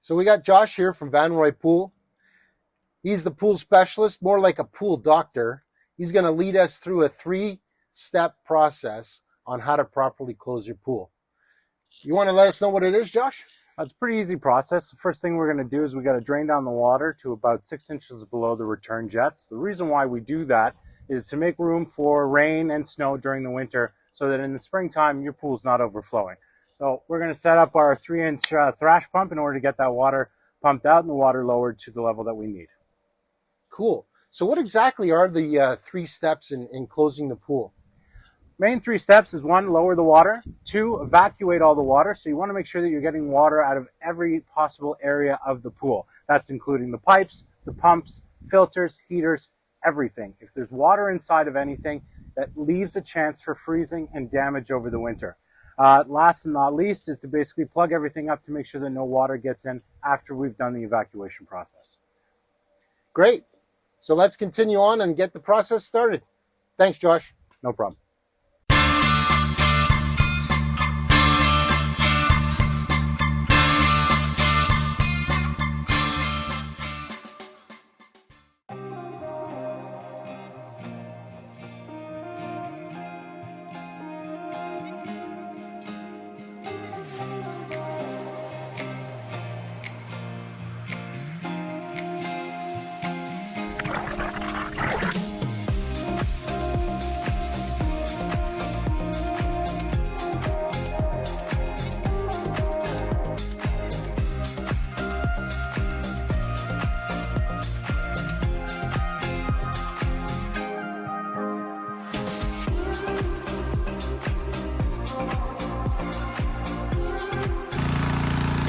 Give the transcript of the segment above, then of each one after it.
So we got Josh here from Van Roy Pool. He's the pool specialist, more like a pool doctor. He's going to lead us through a 3-step process on how to properly close your pool. You want to let us know what it is, Josh? It's a pretty easy process. The first thing we're going to do is we got to drain down the water to about 6 inches below the return jets. The reason why we do that is to make room for rain and snow during the winter so that in the springtime your pool's not overflowing. So we're going to set up our 3-inch thrash pump in order to get that water pumped out and the water lowered to the level that we need. Cool. So what exactly are the 3 steps in closing the pool? Main 3 steps is 1, lower the water, 2, evacuate all the water. So you want to make sure that you're getting water out of every possible area of the pool. That's including the pipes, the pumps, filters, heaters, everything. If there's water inside of anything, that leaves a chance for freezing and damage over the winter. Last and not least is to basically plug everything up to make sure that no water gets in after we've done the evacuation process. Great. So let's continue on and get the process started. Thanks, Josh. No problem.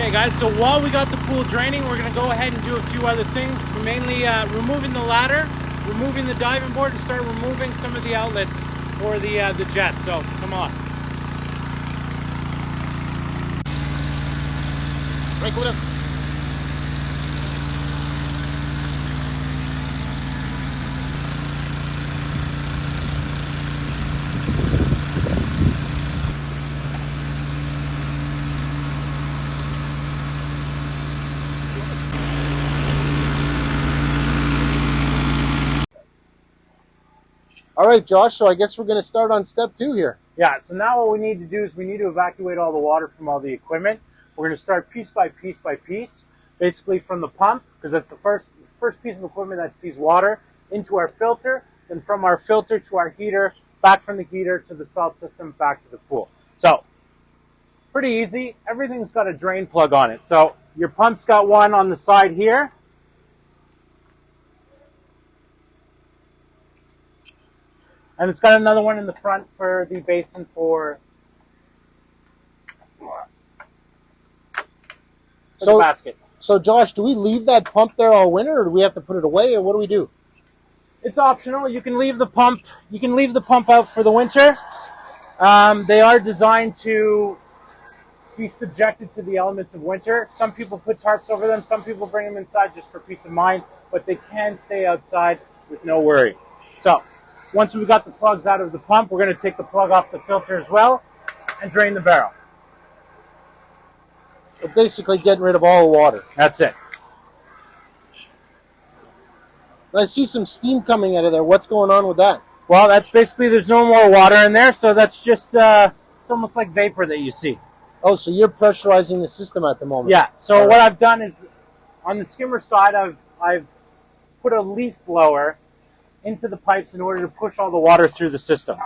Okay guys, so while we got the pool draining, we're going to go ahead and do a few other things, mainly removing the ladder, removing the diving board, and start removing some of the outlets for the jets. So come on. Right, go down. All right, Josh, so I guess we're going to start on step 2 here. Yeah, so now what we need to do is we need to evacuate all the water from all the equipment. We're going to start piece by piece by piece, basically from the pump, because that's the first piece of equipment that sees water, into our filter, then from our filter to our heater, back from the heater to the salt system, back to the pool. So, pretty easy. Everything's got a drain plug on it. So, your pump's got one on the side here. And it's got another one in the front for the basin for the basket. So Josh, do we leave that pump there all winter, or do we have to put it away, or what do we do? It's optional. You can leave the pump. You can leave the pump out for the winter. They are designed to be subjected to the elements of winter. Some people put tarps over them. Some people bring them inside just for peace of mind, but they can stay outside with no worry. So, once we've got the plugs out of the pump, we're going to take the plug off the filter as well and drain the barrel. So basically getting rid of all the water. That's it. I see some steam coming out of there. What's going on with that? Well, that's basically, there's no more water in there, so that's just, it's almost like vapor that you see. Oh, so you're pressurizing the system at the moment. Yeah, so what I've done is, on the skimmer side, I've put a leaf blower into the pipes in order to push all the water through the system.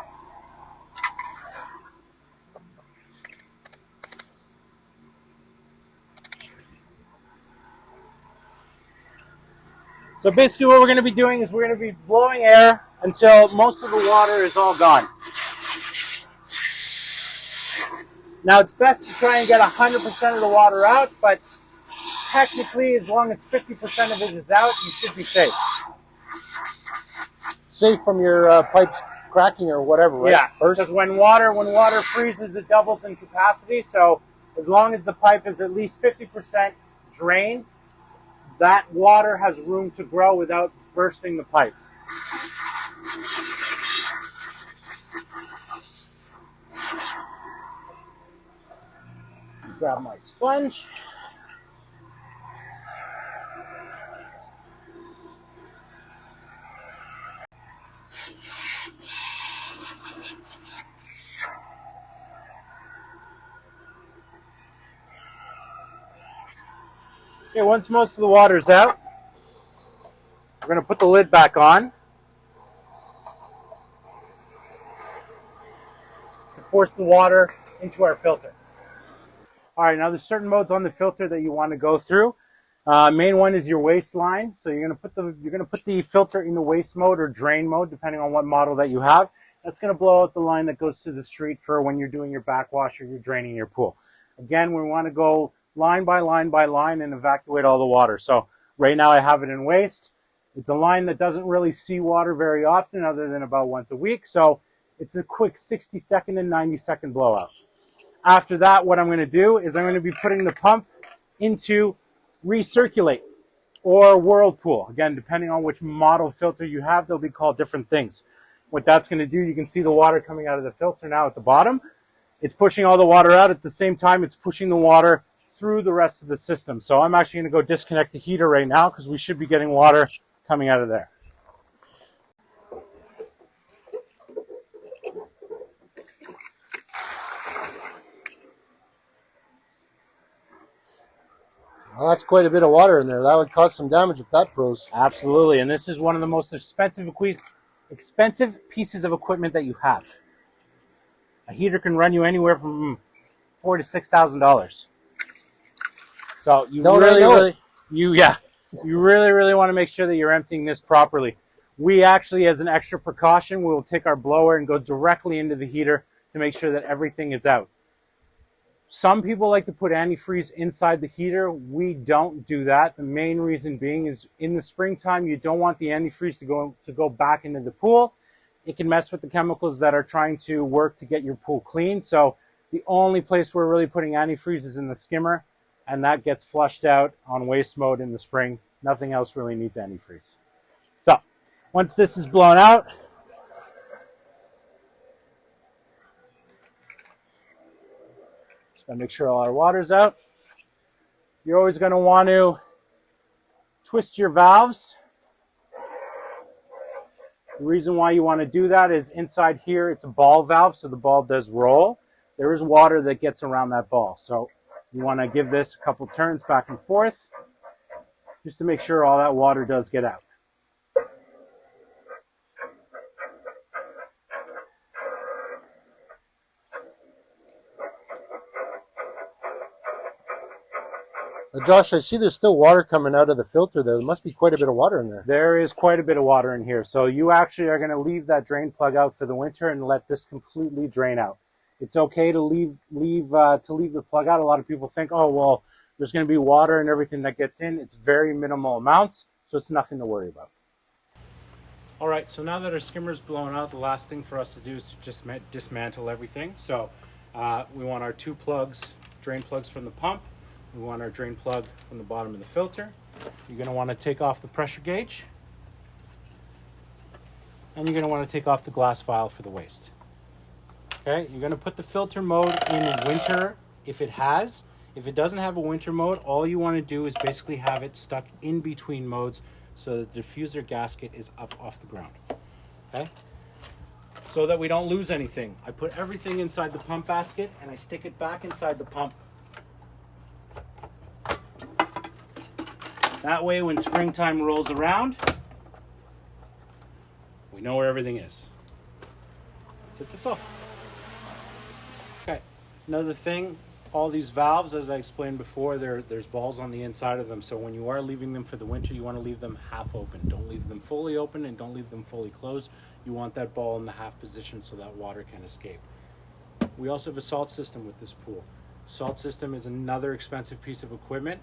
So basically what we're going to be doing is we're going to be blowing air until most of the water is all gone. Now it's best to try and get 100% of the water out, but technically as long as 50% of it is out, you should be safe. Safe from your pipes cracking or whatever, right? Yeah, because when water freezes, it doubles in capacity. So as long as the pipe is at least 50% drained, that water has room to grow without bursting the pipe. Grab my sponge. Okay, once most of the water's out, we're going to put the lid back on to force the water into our filter. All right, now there's certain modes on the filter that you want to go through. Main one is your waste line. So you're going to put the filter in the waste mode or drain mode, depending on what model that you have. That's going to blow out the line that goes to the street for when you're doing your backwash or you're draining your pool. Again, we want to go line by line by line and evacuate all the water. So right now I have it in waste. It's a line that doesn't really see water very often, other than about once a week. So it's a quick 60-second and 90-second blowout. After that, what I'm going to do is I'm going to be putting the pump into recirculate or whirlpool. Again, depending on which model filter you have, they'll be called different things. What that's going to do, you can see the water coming out of the filter now at the bottom. It's pushing all the water out. At the same time, it's pushing the water through the rest of the system. So I'm actually going to go disconnect the heater right now because we should be getting water coming out of there. Well, that's quite a bit of water in there. That would cause some damage if that froze. Absolutely, and this is one of the most expensive pieces of equipment that you have. A heater can run you anywhere from $4,000 to $6,000. So you really want to make sure that you're emptying this properly. We actually, as an extra precaution, we will take our blower and go directly into the heater to make sure that everything is out. Some people like to put antifreeze inside the heater. We don't do that. The main reason being is in the springtime, you don't want the antifreeze to go back into the pool. It can mess with the chemicals that are trying to work to get your pool clean. So the only place we're really putting antifreeze is in the skimmer, and that gets flushed out on waste mode in the spring. Nothing else really needs antifreeze. So once this is blown out, gotta make sure all our water's out. You're always going to want to twist your valves. The reason why you want to do that is inside here it's a ball valve, so the ball does roll. There is water that gets around that ball, so you want to give this a couple turns back and forth just to make sure all that water does get out. Josh, I see there's still water coming out of the filter there. There must be quite a bit of water in there. There is quite a bit of water in here. So you actually are going to leave that drain plug out for the winter and let this completely drain out. It's okay to leave the plug out. A lot of people think, oh, well, there's going to be water and everything that gets in. It's very minimal amounts, so it's nothing to worry about. All right, so now that our skimmer's blown out, the last thing for us to do is to just dismantle everything. So we want our two plugs, drain plugs from the pump. We want our drain plug from the bottom of the filter. You're going to want to take off the pressure gauge. And you're going to want to take off the glass vial for the waste. Okay, you're going to put the filter mode in winter if it has. If it doesn't have a winter mode, all you want to do is basically have it stuck in between modes so that the diffuser gasket is up off the ground. Okay? So that we don't lose anything. I put everything inside the pump basket and I stick it back inside the pump. That way, when springtime rolls around, we know where everything is. That's it, that's all. Okay, another thing, all these valves, as I explained before, there's balls on the inside of them. So when you are leaving them for the winter, you want to leave them half open. Don't leave them fully open and don't leave them fully closed. You want that ball in the half position so that water can escape. We also have a salt system with this pool. Salt system is another expensive piece of equipment.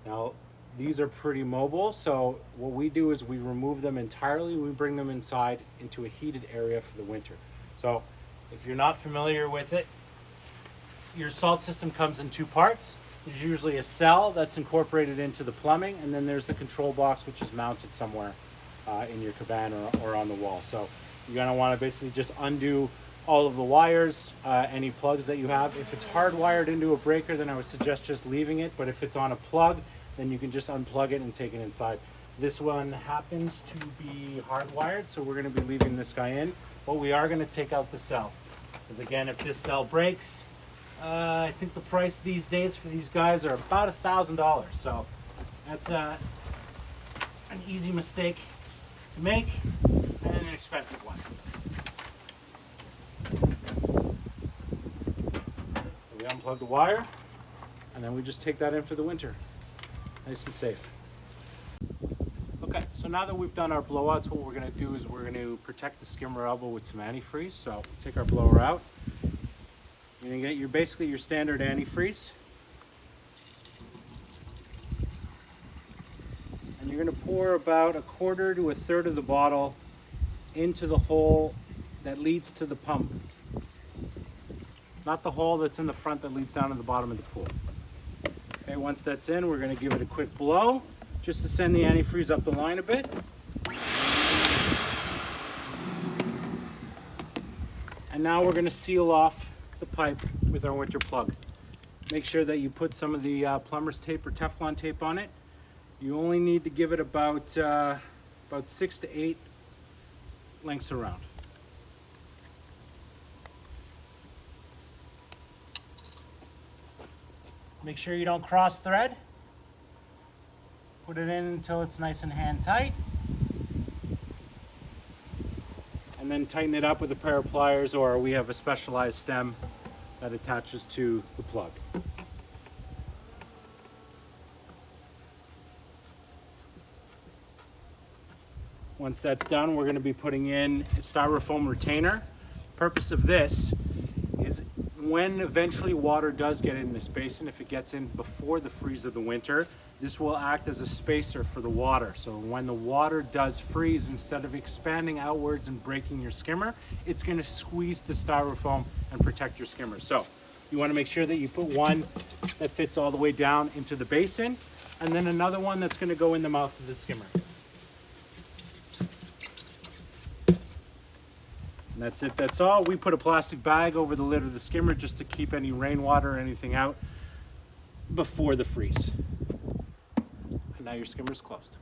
Now, these are pretty mobile, so what we do is we remove them entirely. We bring them inside into a heated area for the winter. So if you're not familiar with it, your salt system comes in two parts. There's usually a cell that's incorporated into the plumbing, and then there's the control box, which is mounted somewhere in your cabana or on the wall. So you're going to want to basically just undo all of the wires, any plugs that you have. If it's hardwired into a breaker, then I would suggest just leaving it, but if it's on a plug, then you can just unplug it and take it inside. This one happens to be hardwired, so we're going to be leaving this guy in, but we are going to take out the cell. Because again, if this cell breaks, I think the price these days for these guys are about $1,000. So that's an easy mistake to make and an expensive one. We unplug the wire, and then we just take that in for the winter. Nice and safe. Okay, so now that we've done our blowouts, what we're going to do is we're going to protect the skimmer elbow with some antifreeze. So take our blower out. You're going to get basically your standard antifreeze. And you're going to pour about 1/4 to 1/3 of the bottle into the hole that leads to the pump. Not the hole that's in the front that leads down to the bottom of the pool. Okay, once that's in, we're going to give it a quick blow just to send the antifreeze up the line a bit. And now we're going to seal off the pipe with our winter plug. Make sure that you put some of the plumber's tape or Teflon tape on it. You only need to give it about 6 to 8 lengths around. Make sure you don't cross thread. Put it in until it's nice and hand tight. And then tighten it up with a pair of pliers, or we have a specialized stem that attaches to the plug. Once that's done, we're going to be putting in a styrofoam retainer. Purpose of this is when eventually water does get in this basin, if it gets in before the freeze of the winter, this will act as a spacer for the water. So when the water does freeze, instead of expanding outwards and breaking your skimmer, it's going to squeeze the styrofoam and protect your skimmer. So you want to make sure that you put one that fits all the way down into the basin, and then another one that's going to go in the mouth of the skimmer. And that's it, that's all. We put a plastic bag over the lid of the skimmer just to keep any rainwater or anything out before the freeze. And now your skimmer's closed.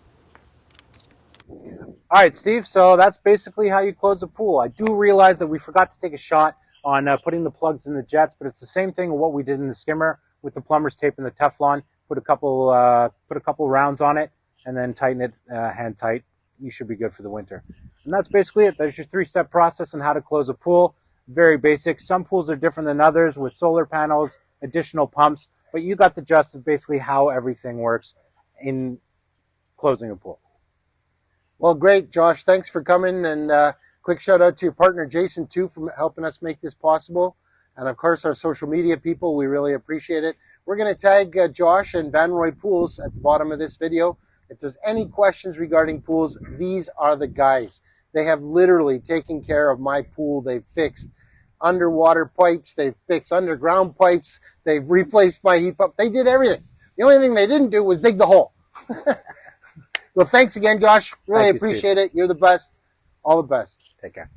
All right, Steve, so that's basically how you close the pool. I do realize that we forgot to take a shot on putting the plugs in the jets, but it's the same thing of what we did in the skimmer with the plumber's tape and the Teflon. Put a couple rounds on it and then tighten it hand tight. You should be good for the winter. And that's basically it. There's your 3-step process on how to close a pool. Very basic. Some pools are different than others with solar panels, additional pumps, but you got the gist of basically how everything works in closing a pool. Well, great, Josh. Thanks for coming, and quick shout out to your partner Jason too for helping us make this possible, and of course our social media people. We really appreciate it. We're going to tag Josh and Van Roy Pools at the bottom of this video. If there's any questions regarding pools, these are the guys. They have literally taken care of my pool. They've fixed underwater pipes. They've fixed underground pipes. They've replaced my heat pump. They did everything. The only thing they didn't do was dig the hole. Well, thanks again, Josh. Really appreciate it. You're the best. All the best. Take care.